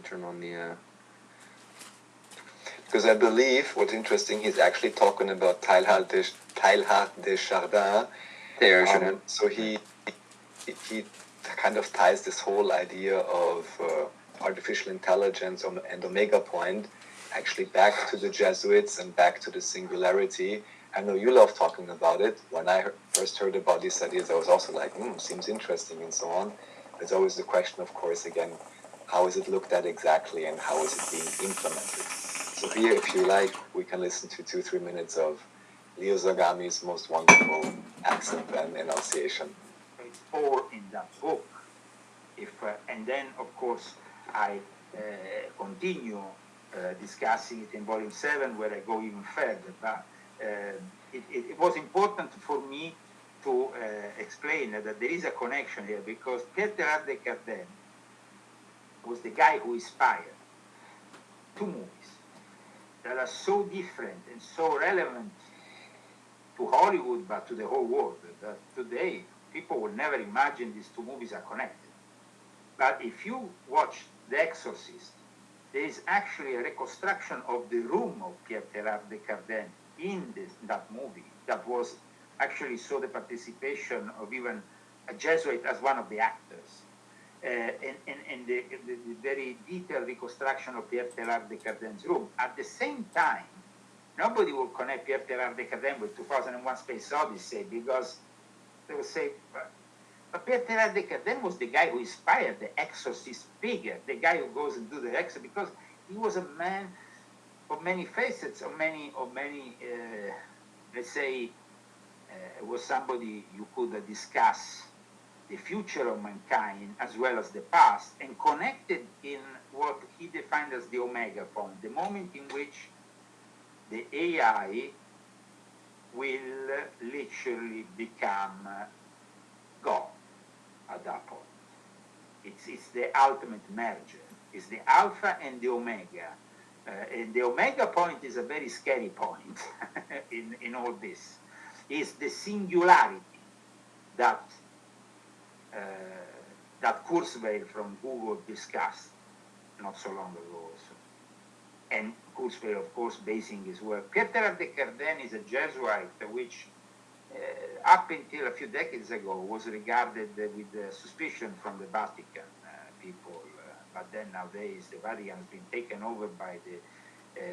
turn on the... Because I believe what's interesting, he's actually talking about Teilhard des Jardins. So he kind of ties this whole idea of artificial intelligence and Omega Point actually back to the Jesuits and back to the singularity. I know you love talking about it. When I first heard about these ideas, I was also like, seems interesting and so on. There's always the question, of course, again, how is it looked at exactly and how is it being implemented? So here, if you like, we can listen to 2-3 minutes of Leo Zagami's most wonderful accent and enunciation. It's all in that book. And then, of course, I continue discussing it in volume 7, where I go even further. But it was important for me to explain that there is a connection here, because Pierre de Cardin was the guy who inspired 2 movies that are so different and so relevant to Hollywood, but to the whole world, that today people will never imagine these 2 movies are connected. But if you watch The Exorcist, there is actually a reconstruction of the room of Pierre de Cardin in that movie that was actually saw the participation of even a Jesuit as one of the actors. And the very detailed reconstruction of Pierre de Cardin's room. At the same time, nobody will connect Pierre de Cardin with 2001 Space Odyssey, because they will say, but Pierre de Cardin was the guy who inspired the exorcist figure, the guy who goes and do the exorcism, because he was a man of many facets, of many let's say, was somebody you could discuss the future of mankind as well as the past, and connected in what he defined as the Omega point, the moment in which the AI will literally become God at that point. It's the ultimate merger. It's the Alpha and the Omega. And the Omega point is a very scary point in all this. It's the singularity that Kurzweil from Google discussed not so long ago also. And Kurzweil, of course, basing his work. Pierre de Cardin is a Jesuit, which up until a few decades ago was regarded with suspicion from the Vatican people. But then nowadays the Vatican has been taken over by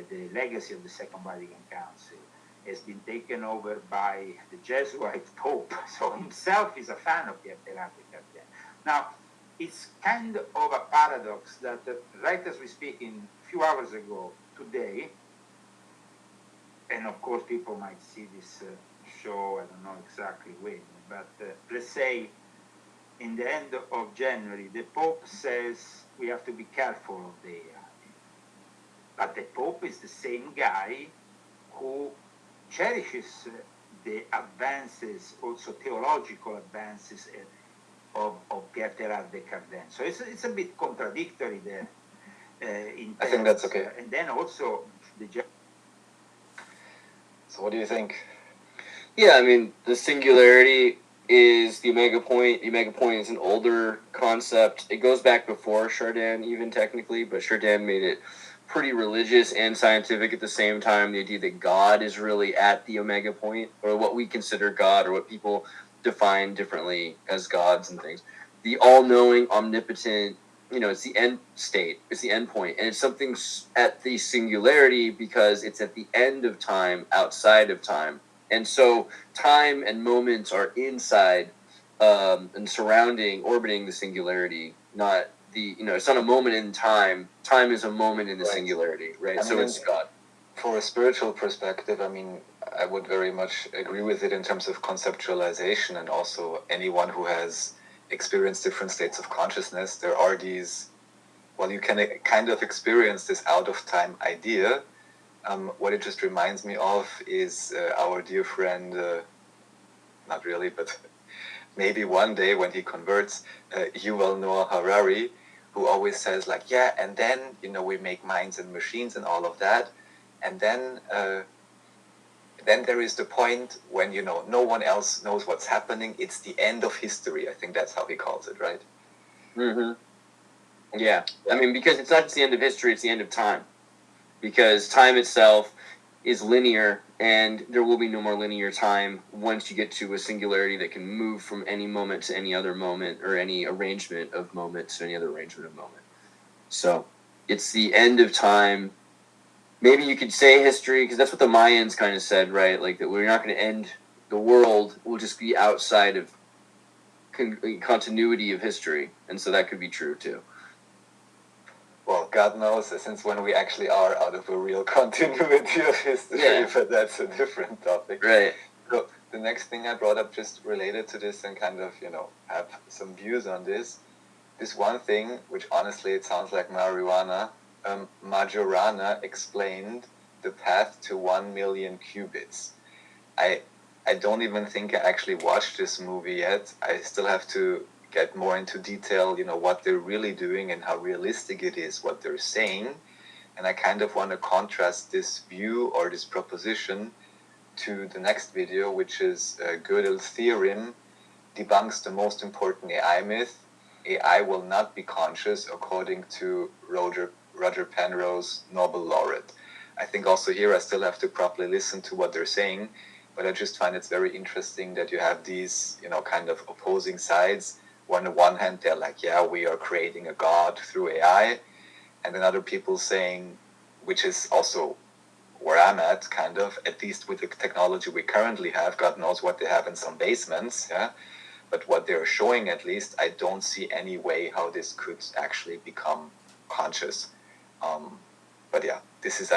the legacy of the Second Vatican Council. Has been taken over by the Jesuit Pope. So himself is a fan of Pierre de Cardin. Now, it's kind of a paradox that right as we speak, in a few hours ago, today, and of course people might see this show, I don't know exactly when, but let's say in the end of January, the Pope says we have to be careful of the AI. But the Pope is the same guy who cherishes the advances, also theological advances of Pierre de Cardin. So it's a bit contradictory there. I think that's okay. And then also So what do you think? Yeah, I mean, the singularity is the Omega Point. The Omega Point is an older concept. It goes back before Chardin, even technically, but Chardin made it pretty religious and scientific at the same time. The idea that God is really at the Omega Point, or what we consider God, or what people define differently as gods and things. The all-knowing, omnipotent, it's the end state. It's the end point. And it's something at the singularity because it's at the end of time, outside of time. And so time and moments are inside and surrounding, orbiting the singularity, not it's not a moment in time. Time is a moment in the singularity, right? So it's God. For a spiritual perspective, I mean, I would very much agree with it in terms of conceptualization, and also anyone who has experienced different states of consciousness, there are these, you can kind of experience this out-of-time idea. What it just reminds me of is our dear friend, not really, but maybe one day when he converts, Yuval Noah Harari, who always says and then, we make minds and machines and all of that. And then there is the point when, no one else knows what's happening. It's the end of history. I think that's how he calls it, right? Mm-hmm. Yeah. I mean, because it's not just the end of history, it's the end of time. Because time itself is linear, and there will be no more linear time once you get to a singularity that can move from any moment to any other moment, or any arrangement of moments to any other arrangement of moment. So it's the end of time. Maybe you could say history, because that's what the Mayans kind of said, right? Like that we're not going to end the world; we'll just be outside of continuity of history, and so that could be true too. Well, God knows since when we actually are out of a real continuity of history, but that's a different topic. Right. So the next thing I brought up just related to this and kind of, have some views on this. This one thing, which honestly it sounds like marijuana, Majorana explained the path to 1 million qubits. I don't even think I actually watched this movie yet. I still have to get more into detail, what they're really doing and how realistic it is, what they're saying. And I kind of want to contrast this view or this proposition to the next video, which is Gödel's theorem debunks the most important AI myth. AI will not be conscious, according to Roger Penrose, Nobel laureate. I think also here I still have to properly listen to what they're saying, but I just find it's very interesting that you have these, kind of opposing sides. On the one hand, they're like, yeah, we are creating a god through AI, and then other people saying, which is also where I'm at, kind of, at least with the technology we currently have, God knows what they have in some basements, yeah. But what they're showing, at least, I don't see any way how this could actually become conscious. But yeah, this is,